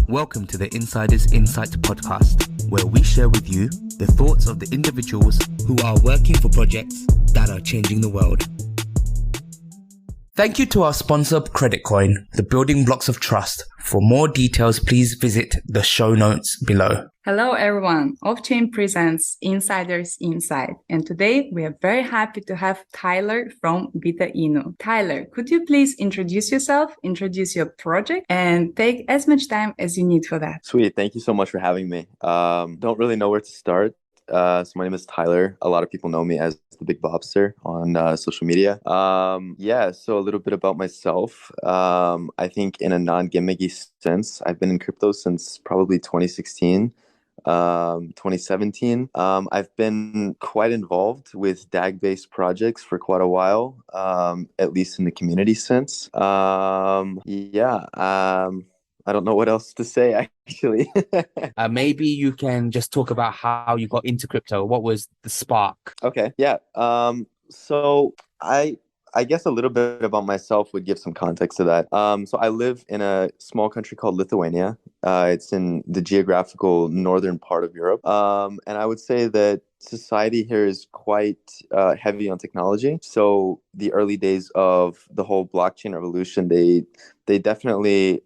Welcome to the Insiders Insight podcast, where we share with you the thoughts of the individuals who are working for projects that are changing the world. Thank you to our sponsor, Creditcoin, the building blocks of trust. For more details, please visit the show notes below. Hello everyone, OffChain presents Insiders Insight, and today we are very happy to have Tyler from VITA Inu. Tyler, could you please introduce yourself, introduce your project, and take as much time as you need for that? Sweet, thank you so much for having me. Don't really know where to start. So my name is Tyler. A lot of people know me as the Big Bobster on social media. So a little bit about myself. I think in a non-gimmicky sense, I've been in crypto since probably 2016. 2017. I've been quite involved with DAG-based projects for quite a while, at least in the community sense. I don't know what else to say, actually. Maybe you can just talk about how you got into crypto. What was the spark? Okay, yeah. So I guess a little bit about myself would give some context to that. So I live in a small country called Lithuania. It's in the geographical northern part of Europe. And I would say that society here is quite heavy on technology. So the early days of the whole blockchain revolution, they definitely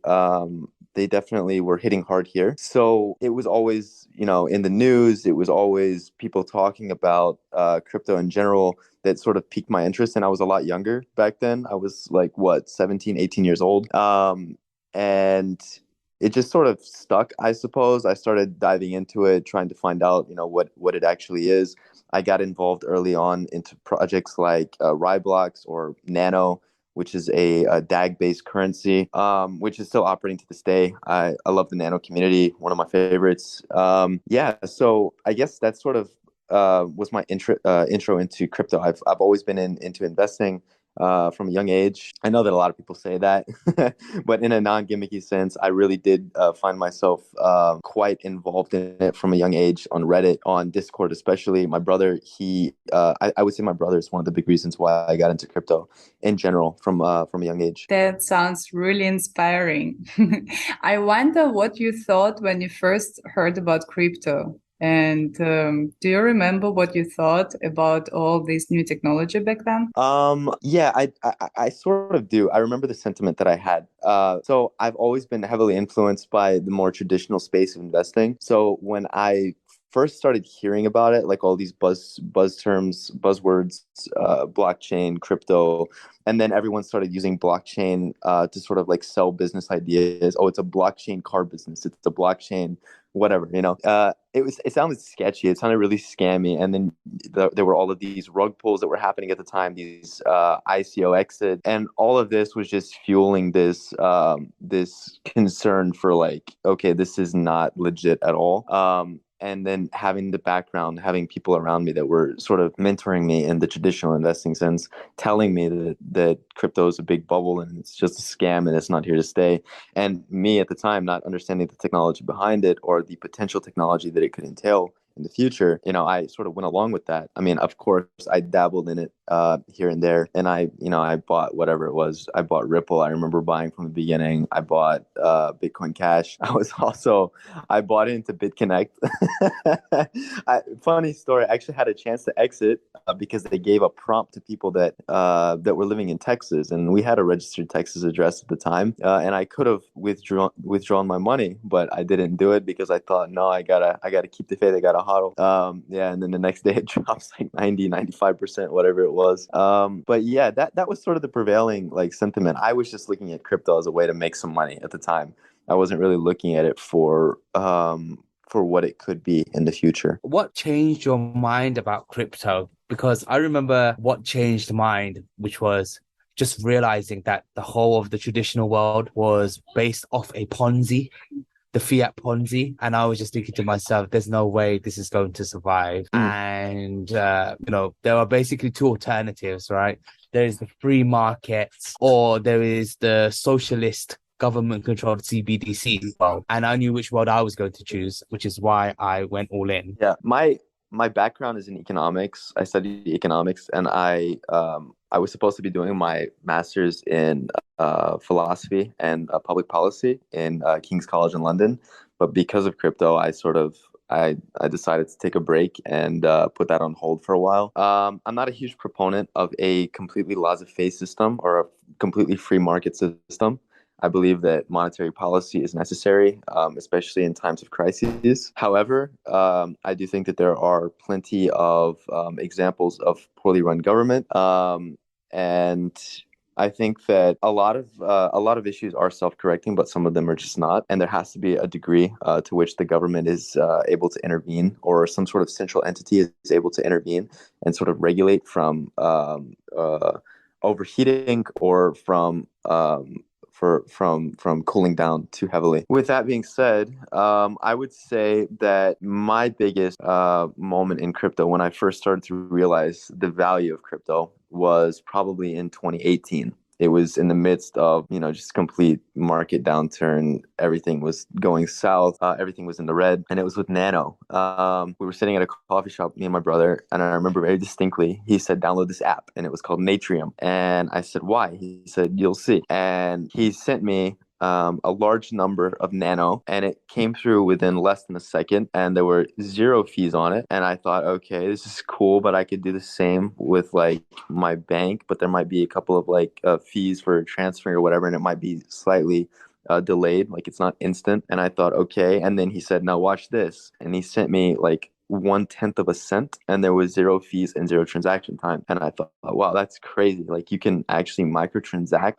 were hitting hard here. So it was always, in the news, it was always people talking about crypto in general that sort of piqued my interest. And I was a lot younger back then. I was 17, 18 years old. And it just sort of stuck, I suppose. I started diving into it, trying to find out, what it actually is. I got involved early on into projects like Ryblox or Nano, which is a DAG-based currency, which is still operating to this day. I love the Nano community, one of my favorites. So I guess that sort of was my intro into crypto. I've always been into investing from a young age. I know that a lot of people say that, but in a non-gimmicky sense, I really did find myself quite involved in it from a young age on Reddit, on Discord especially. My brother, I would say my brother is one of the big reasons why I got into crypto in general from a young age. That sounds really inspiring. I wonder what you thought when you first heard about crypto. And do you remember what you thought about all this new technology back then? I sort of do. I remember the sentiment that I had. So I've always been heavily influenced by the more traditional space of investing. So when I first started hearing about it, like all these buzzwords, blockchain, crypto, and then everyone started using blockchain to sort of sell business ideas. Oh, it's a blockchain car business. It's a blockchain whatever, it sounded sketchy. It sounded really scammy. And then there were all of these rug pulls that were happening at the time, these ICO exit, and all of this was just fueling this concern for okay, this is not legit at all. And then having the background, having people around me that were sort of mentoring me in the traditional investing sense, telling me that crypto is a big bubble and it's just a scam and it's not here to stay. And me at the time not understanding the technology behind it or the potential technology that it could entail in the future, I sort of went along with that. I mean, of course, I dabbled in it here and there, and I bought whatever it was. I bought Ripple. I remember buying from the beginning. I bought Bitcoin Cash. I bought into BitConnect. Funny story. I actually had a chance to exit because they gave a prompt to people that were living in Texas, and we had a registered Texas address at the time, and I could have withdrawn my money, but I didn't do it because I thought, no, I gotta keep the faith. I gotta hodl. And then the next day it drops 95%, whatever it was. But yeah, that was sort of the prevailing sentiment. I was just looking at crypto as a way to make some money at the time. I wasn't really looking at it for what it could be in the future. What changed your mind about crypto? Because I remember what changed mine, which was just realizing that the whole of the traditional world was based off a Ponzi. The fiat Ponzi, and I was just thinking to myself, there's no way this is going to survive. And there are basically two alternatives, right? There is the free markets, or there is the socialist government-controlled CBDC world. And I knew which world I was going to choose, which is why I went all in. Yeah, my my background is in economics. I studied economics, and I was supposed to be doing my master's in philosophy and public policy in King's College in London. But because of crypto, I decided to take a break and put that on hold for a while. I'm not a huge proponent of a completely laissez-faire system or a completely free market system. I believe that monetary policy is necessary, especially in times of crises. However, I do think that there are plenty of examples of poorly run government, and I think that a lot of issues are self-correcting, but some of them are just not. And there has to be a degree to which the government is able to intervene, or some sort of central entity is able to intervene and sort of regulate from overheating or from cooling down too heavily. With that being said, I would say that my biggest moment in crypto, when I first started to realize the value of crypto, was probably in 2018. It was in the midst of, just complete market downturn. Everything was going south. Everything was in the red. And it was with Nano. We were sitting at a coffee shop, me and my brother. And I remember very distinctly, he said, download this app. And it was called Natrium. And I said, why? He said, you'll see. And he sent me a large number of Nano, and it came through within less than a second, and there were zero fees on it. And I thought, okay, this is cool, but I could do the same with like my bank, but there might be a couple of like fees for transferring or whatever, and it might be slightly delayed, like it's not instant. And I thought, okay. And then he said, now watch this. And he sent me like 1/10 of a cent, and there was zero fees and zero transaction time. And I thought, wow, that's crazy. Like you can actually microtransact,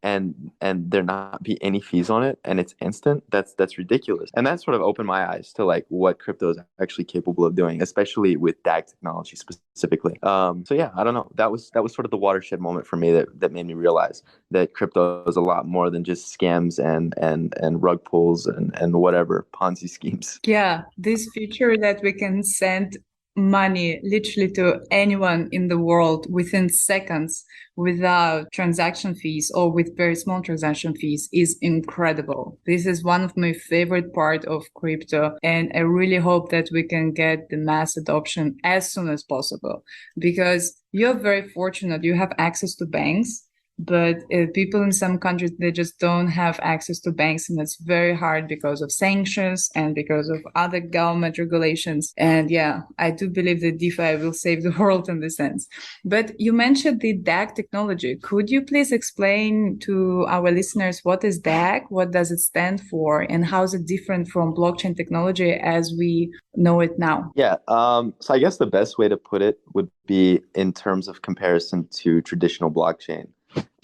and there not be any fees on it, and it's instant. That's ridiculous. And that sort of opened my eyes to like what crypto is actually capable of doing, especially with DAG technology specifically. So yeah, I don't know. That was sort of the watershed moment for me that made me realize that crypto is a lot more than just scams and rug pulls and whatever Ponzi schemes. Yeah, this feature that we can send money literally to anyone in the world within seconds without transaction fees or with very small transaction fees is incredible. This is one of my favorite part of crypto, and I really hope that we can get the mass adoption as soon as possible, because you're very fortunate. You have access to banks, but people in some countries, they just don't have access to banks, and it's very hard because of sanctions and because of other government regulations. And yeah, I do believe that DeFi will save the world in this sense. But you mentioned the DAG technology. Could you please explain to our listeners what is DAG, what does it stand for, and how is it different from blockchain technology as we know it now? Yeah, so I guess the best way to put it would be in terms of comparison to traditional blockchain.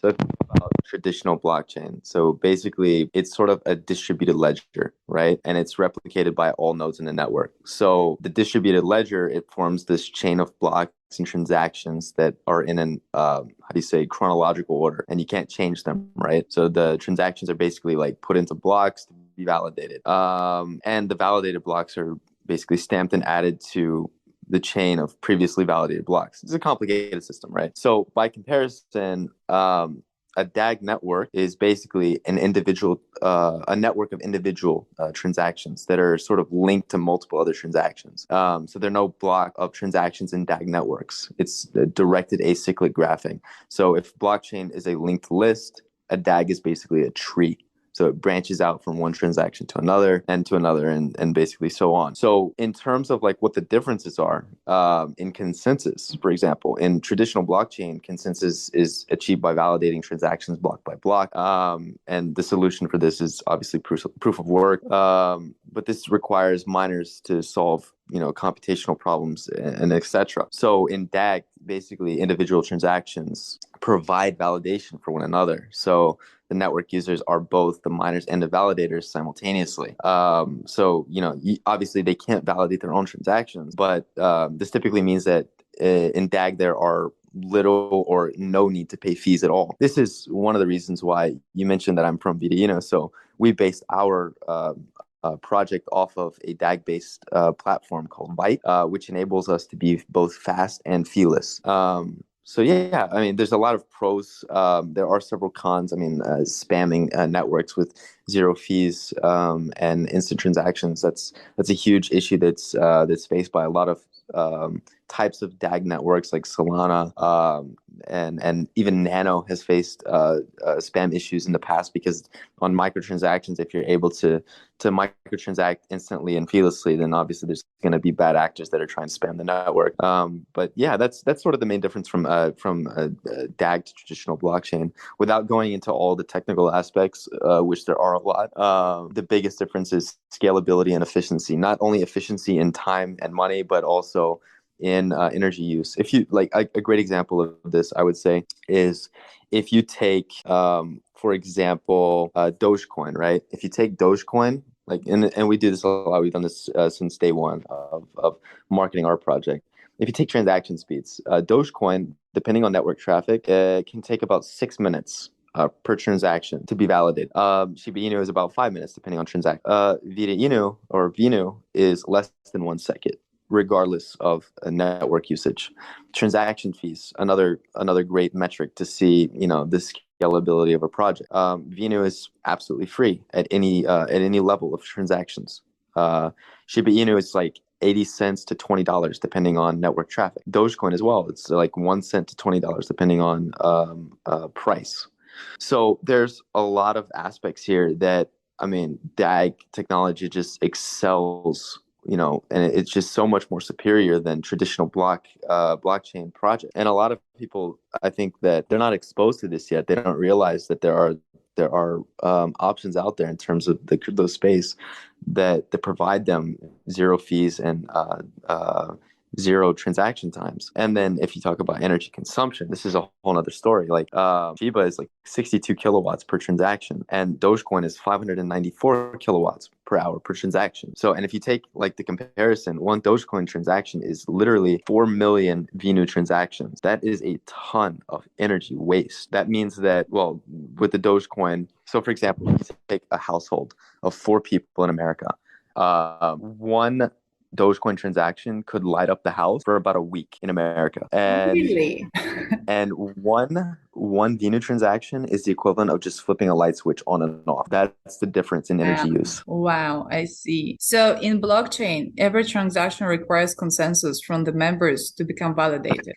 So about traditional blockchain. So basically, it's sort of a distributed ledger, right? And it's replicated by all nodes in the network. So the distributed ledger, it forms this chain of blocks and transactions that are in an chronological order, and you can't change them, right? So the transactions are basically like put into blocks to be validated, and the validated blocks are basically stamped and added to the chain of previously validated blocks. It's a complicated system, right? So by comparison, a DAG network is basically a network of individual transactions that are sort of linked to multiple other transactions. So there are no block of transactions in DAG networks. It's directed acyclic graphing. So if blockchain is a linked list, a DAG is basically a tree. So it branches out from one transaction to another and basically so on. So in terms of like what the differences are in consensus, for example, in traditional blockchain, consensus is achieved by validating transactions block by block. And the solution for this is obviously proof of work. But this requires miners to solve computational problems and etc. So in DAG, basically individual transactions provide validation for one another. So the network users are both the miners and the validators simultaneously. So obviously they can't validate their own transactions, but this typically means that in DAG there are little or no need to pay fees at all. This is one of the reasons why you mentioned that I'm from VITA Inu. So we based our project off of a DAG-based platform called VITA, which enables us to be both fast and feeless. So yeah, I mean, there's a lot of pros. There are several cons. I mean, spamming networks with zero fees and instant transactions. That's a huge issue that's faced by a lot of types of DAG networks like Solana, and even Nano has faced spam issues in the past because on microtransactions, if you're able to microtransact instantly and feelessly, then obviously there's going to be bad actors that are trying to spam the network. But yeah, that's sort of the main difference from DAG to traditional blockchain. Without going into all the technical aspects, which there are a lot, the biggest difference is scalability and efficiency. Not only efficiency in time and money, but also in energy use. If you like a great example of this, I would say, is if you take, for example, Dogecoin, right? If you take Dogecoin, like, and we do this a lot, we've done this since day one of marketing our project. If you take transaction speeds, Dogecoin, depending on network traffic, can take about 6 minutes per transaction to be validated. Shiba Inu is about 5 minutes, depending on transaction. VITA Inu or Vinu is less than 1 second, regardless of network usage. Transaction fees, another great metric to see, the scalability of a project. Vinu is absolutely free at any level of transactions. Shiba Inu is like 80 cents to $20 depending on network traffic. Dogecoin as well, it's like 1 cent to $20 depending on price. So there's a lot of aspects here that, I mean, DAG technology just excels, and it's just so much more superior than traditional blockchain project. And a lot of people, I think that they're not exposed to this yet. They don't realize that there are options out there in terms of the crypto space that provide them zero fees and zero transaction times. And then if you talk about energy consumption, this is a whole other story. Like Shiba is like 62 kilowatts per transaction, and Dogecoin is 594 kilowatts per hour per transaction. So, and if you take like the comparison, one Dogecoin transaction is literally 4 million Vinu transactions. That is a ton of energy waste. That means that, well, with the Dogecoin, so for example, if you take a household of 4 people in America, one Dogecoin transaction could light up the house for about a week in America. And Really? and one Vinu transaction is the equivalent of just flipping a light switch on and off. That's the difference in energy use. Wow, I see. So in blockchain, every transaction requires consensus from the members to become validated,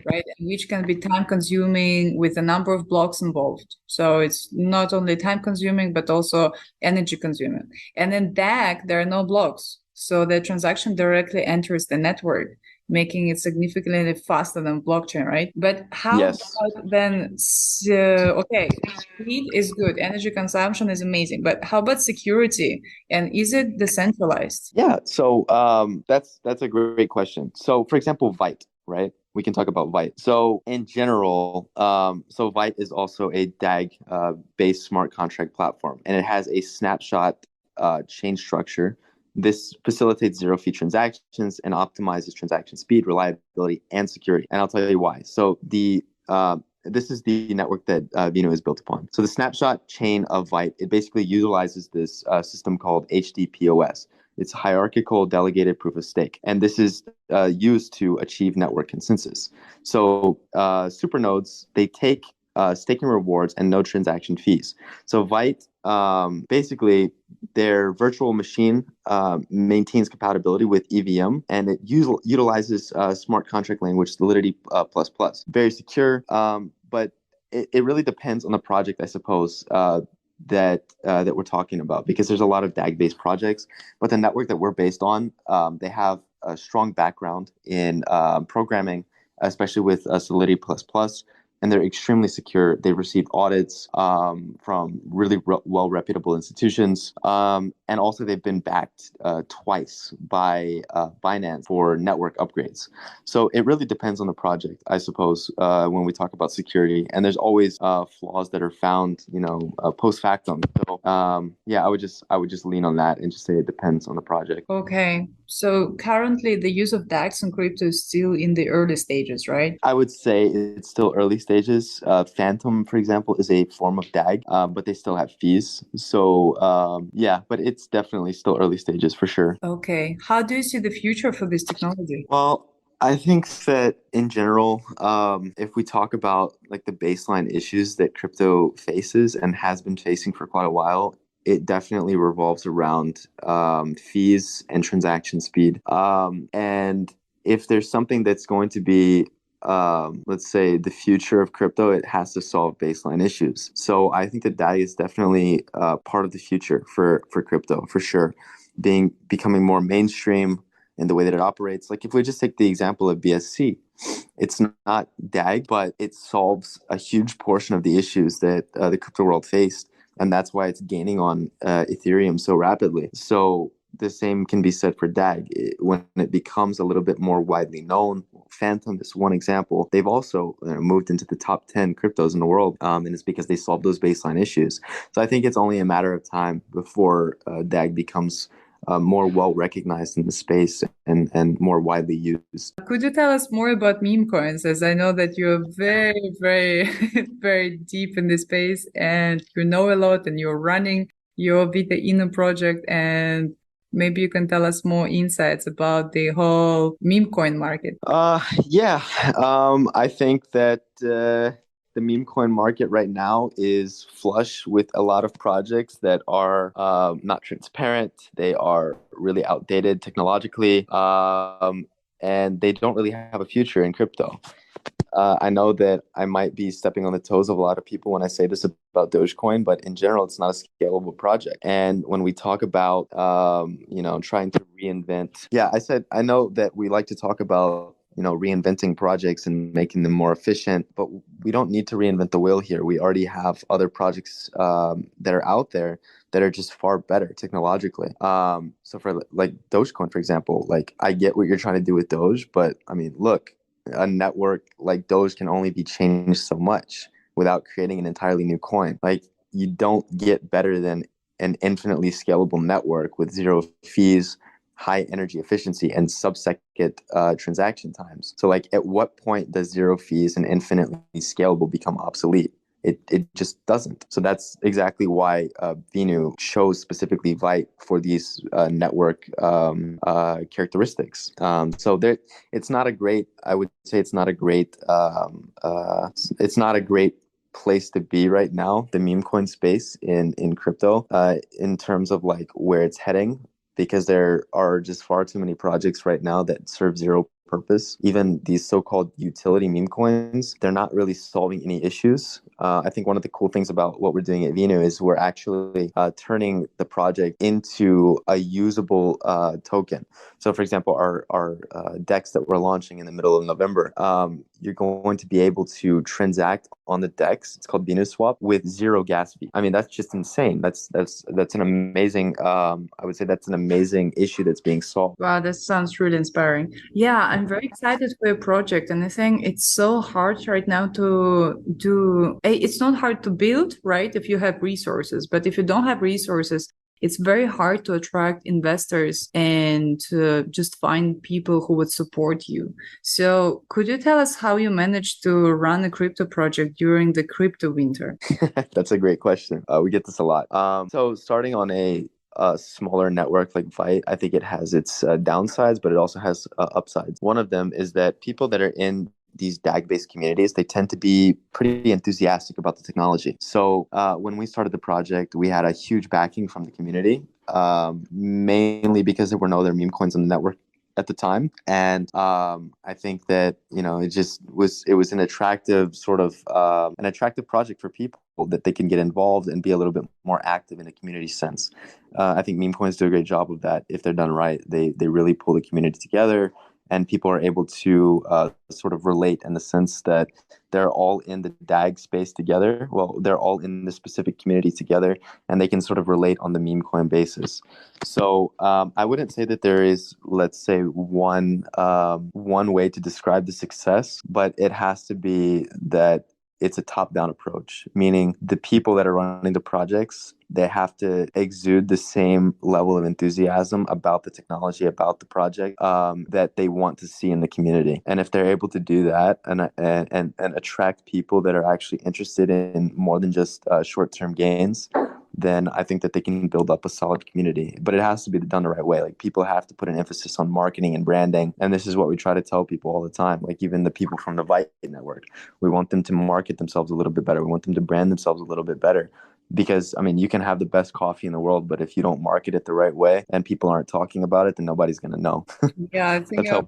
right? Which can be time consuming with a number of blocks involved. So it's not only time consuming, but also energy consuming. And in DAG, there are no blocks. So the transaction directly enters the network, making it significantly faster than blockchain, right? But how Yes. about then, okay, speed is good, energy consumption is amazing, but how about security? And is it decentralized? Yeah, so that's a great question. So for example, VITA, right? We can talk about VITA. So in general, so VITA is also a DAG based smart contract platform, and it has a snapshot chain structure. This facilitates zero fee transactions and optimizes transaction speed, reliability, and security. And I'll tell you why. So this is the network that Vinu is built upon. So the snapshot chain of VITA, it basically utilizes this system called HDPOS. It's hierarchical delegated proof of stake. And this is used to achieve network consensus. So supernodes, they take staking rewards and no transaction fees. So VITA, basically, their virtual machine maintains compatibility with EVM, and it utilizes smart contract language Solidity ++. Very secure, but it really depends on the project, I suppose, that we're talking about, because there's a lot of DAG-based projects, but the network that we're based on, they have a strong background in programming, especially with Solidity ++. And they're extremely secure. They've received audits from really well reputable institutions. And also they've been backed twice by Binance for network upgrades. So it really depends on the project, I suppose, when we talk about security. And there's always flaws that are found, post factum. So yeah, I would just lean on that and just say it depends on the project. Okay. So currently the use of DAX and crypto is still in the early stages, right? I would say it's still early stages. Phantom, for example, is a form of DAG, but they still have fees. So yeah, but it's definitely still early stages for sure. Okay. How do you see the future for this technology? Well, I think that in general, if we talk about like the baseline issues that crypto faces and has been facing for quite a while, it definitely revolves around fees and transaction speed. And if there's something that's going to be, let's say, the future of crypto, it has to solve baseline issues. So I think that that is definitely part of the future for crypto, for sure, becoming more mainstream in the way that it operates. Like if we just take the example of BSC, it's not DAG, but it solves a huge portion of the issues that the crypto world faced, and that's why it's gaining on Ethereum so rapidly. So the same can be said for DAG. When it becomes a little bit more widely known, Phantom is one example. They've also moved into the top 10 cryptos in the world, and it's because they solved those baseline issues. So I think it's only a matter of time before DAG becomes more well recognized in the space and more widely used. Could you tell us more about meme coins? As I know that you're very, very, very deep in this space and you know a lot and you're running your VITA Inu project, and maybe you can tell us more insights about the whole meme coin market. Yeah, I think that the meme coin market right now is flush with a lot of projects that are not transparent. They are really outdated technologically, and they don't really have a future in crypto. I know that I might be stepping on the toes of a lot of people when I say this about Dogecoin, but in general, it's not a scalable project. And when we talk about, trying to reinvent, yeah, I know that we like to talk about, reinventing projects and making them more efficient, but we don't need to reinvent the wheel here. We already have other projects that are out there that are just far better technologically. So for like Dogecoin, for example, like I get what you're trying to do with Doge, but I mean, look, a network like Doge can only be changed so much without creating an entirely new coin. Like you don't get better than an infinitely scalable network with zero fees, high energy efficiency, and sub-second transaction times. So like at what point does zero fees and infinitely scalable become obsolete? It just doesn't. So that's exactly why Vinu chose specifically VITE for these network characteristics. So there, it's not a great. I would say it's not a great. It's not a great place to be right now. The meme coin space in crypto, in terms of like where it's heading, because there are just far too many projects right now that serve zero purpose. Even these so-called utility meme coins, they're not really solving any issues. I think one of the cool things about what we're doing at Vinu is we're actually turning the project into a usable token. So, for example, our DEX that we're launching in the middle of November, you're going to be able to transact on the DEX. It's called Vinu Swap with zero gas fee. I mean, that's just insane. That's an amazing. I would say that's an amazing issue that's being solved. Wow, that sounds really inspiring. Yeah, I'm very excited for your project, and I think it's so hard right now to do. It's not hard to build, right? If you have resources, but if you don't have resources, it's very hard to attract investors and to just find people who would support you. So, could you tell us how you managed to run a crypto project during the crypto winter? That's a great question. We get this a lot. So starting on a smaller network like VITE, I think it has its downsides, but it also has upsides. One of them is that people that are in these DAG-based communities, they tend to be pretty enthusiastic about the technology. So when we started the project, we had a huge backing from the community, mainly because there were no other meme coins on the network at the time. And I think that, it was an attractive sort of an attractive project for people that they can get involved and be a little bit more active in a community sense. I think meme coins do a great job of that. If they're done right, they really pull the community together, and people are able to sort of relate in the sense that they're all in the DAG space together. Well, they're all in the specific community together, and they can sort of relate on the meme coin basis. So I wouldn't say that there is, let's say, one way to describe the success, but it has to be that it's a top-down approach, meaning the people that are running the projects, they have to exude the same level of enthusiasm about the technology, about the project, that they want to see in the community. And if they're able to do that and attract people that are actually interested in more than just short-term gains, then I think that they can build up a solid community. But it has to be done the right way. Like, people have to put an emphasis on marketing and branding. And this is what we try to tell people all the time. Like, even the people from the VITA Network, we want them to market themselves a little bit better. We want them to brand themselves a little bit better. Because, I mean, you can have the best coffee in the world, but if you don't market it the right way and people aren't talking about it, then nobody's going to know. Yeah, I think you're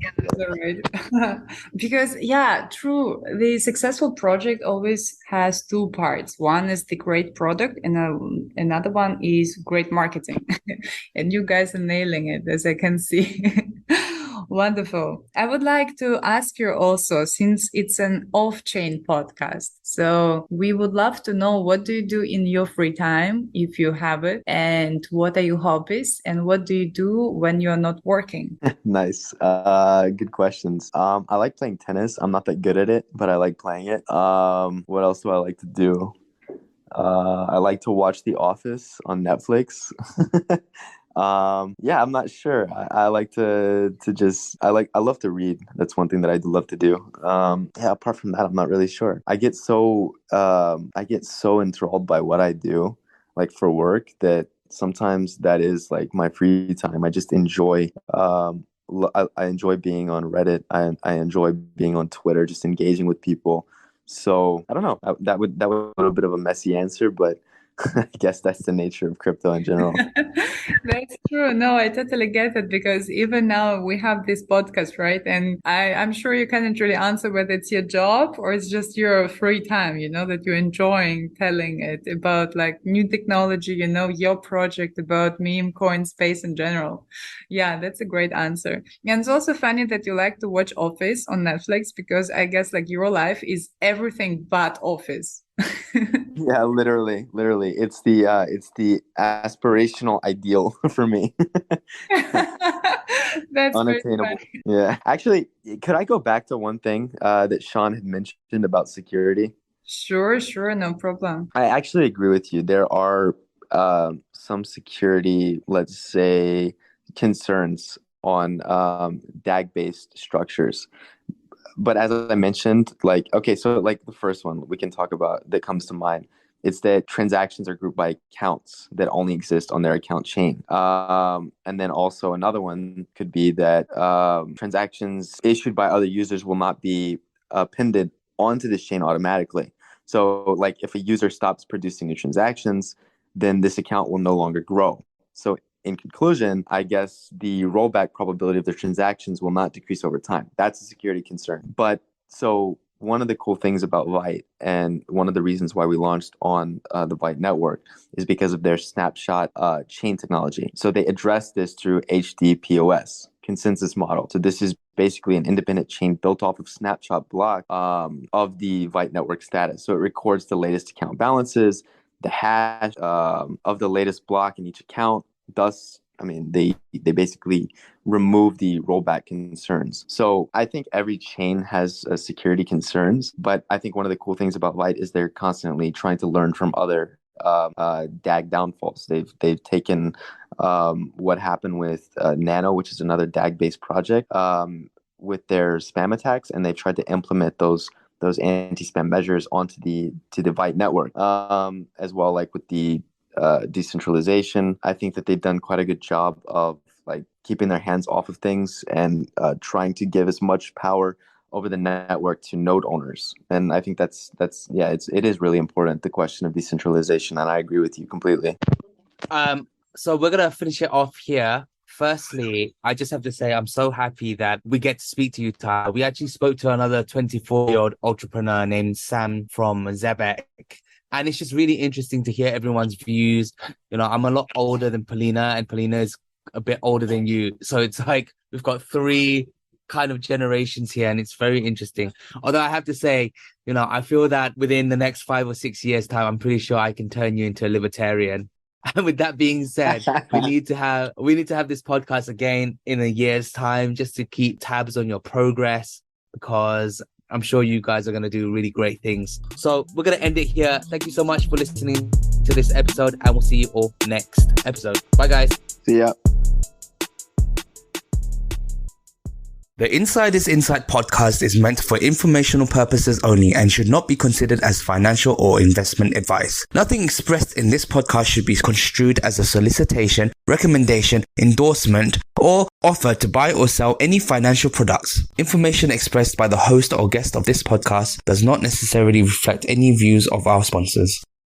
right. Because, yeah, true. The successful project always has two parts. One is the great product, and another one is great marketing. And you guys are nailing it, as I can see. Wonderful. I would like to ask you also, since it's an off-chain podcast, so we would love to know, what do you do in your free time, if you have it, and what are your hobbies, and what do you do when you're not working? Nice. Good questions. I like playing tennis. I'm not that good at it, but I like playing it. What else do I like to do? I like to watch The Office on Netflix. Yeah, I'm not sure. I like to just I love to read. That's one thing that I do love to do. Yeah, apart from that, I'm not really sure. I get so enthralled by what I do, like for work, that sometimes that is like my free time. I just enjoy I enjoy being on Reddit. I enjoy being on Twitter, just engaging with people. So I don't know. That was a little bit of a messy answer, but I guess that's the nature of crypto in general. That's true. No, I totally get it, because even now we have this podcast, right? And I'm sure you can't really answer whether it's your job or it's just your free time, that you're enjoying telling it about like new technology, your project about meme coin space in general. Yeah, that's a great answer. And it's also funny that you like to watch Office on Netflix, because I guess like your life is everything but Office. Yeah, literally. It's the aspirational ideal for me. That's unattainable. Yeah. Actually, could I go back to one thing that Sean had mentioned about security? Sure, no problem. I actually agree with you. There are some security, let's say, concerns on DAG-based structures. But as I mentioned, like, okay, so like the first one we can talk about that comes to mind, it's that transactions are grouped by accounts that only exist on their account chain. And then also another one could be that transactions issued by other users will not be pinned onto this chain automatically. So like if a user stops producing new transactions, then this account will no longer grow. So in conclusion, I guess the rollback probability of the transactions will not decrease over time. That's a security concern. But so one of the cool things about VITA, and one of the reasons why we launched on the VITA network, is because of their snapshot chain technology. So they address this through HDPOS, consensus model. So this is basically an independent chain built off of snapshot block of the VITA network status. So it records the latest account balances, the hash of the latest block in each account. Thus, I mean, they basically remove the rollback concerns. So I think every chain has security concerns, but I think one of the cool things about VITA is they're constantly trying to learn from other DAG downfalls. They've taken what happened with Nano, which is another DAG-based project, with their spam attacks, and they've tried to implement those anti-spam measures onto the VITA network, as well, like with the decentralization. I think that they've done quite a good job of like keeping their hands off of things and trying to give as much power over the network to node owners. And I think that's it is really important, the question of decentralization, and I agree with you completely. So we're gonna finish it off here. Firstly, I just have to say I'm so happy that we get to speak to you, Ty. We actually spoke to another 24-year-old entrepreneur named Sam from Zebek. And it's just really interesting to hear everyone's views. I'm a lot older than Polina, and Polina is a bit older than you. So it's like we've got three kind of generations here, and it's very interesting. Although I have to say, I feel that within the next 5 or 6 years' time, I'm pretty sure I can turn you into a libertarian. And with that being said, we need to have this podcast again in a year's time, just to keep tabs on your progress, because I'm sure you guys are going to do really great things. So we're going to end it here. Thank you so much for listening to this episode, and we'll see you all next episode. Bye, guys. See ya. The Insider's Insight podcast is meant for informational purposes only and should not be considered as financial or investment advice. Nothing expressed in this podcast should be construed as a solicitation, recommendation, endorsement, or offer to buy or sell any financial products. Information expressed by the host or guest of this podcast does not necessarily reflect any views of our sponsors.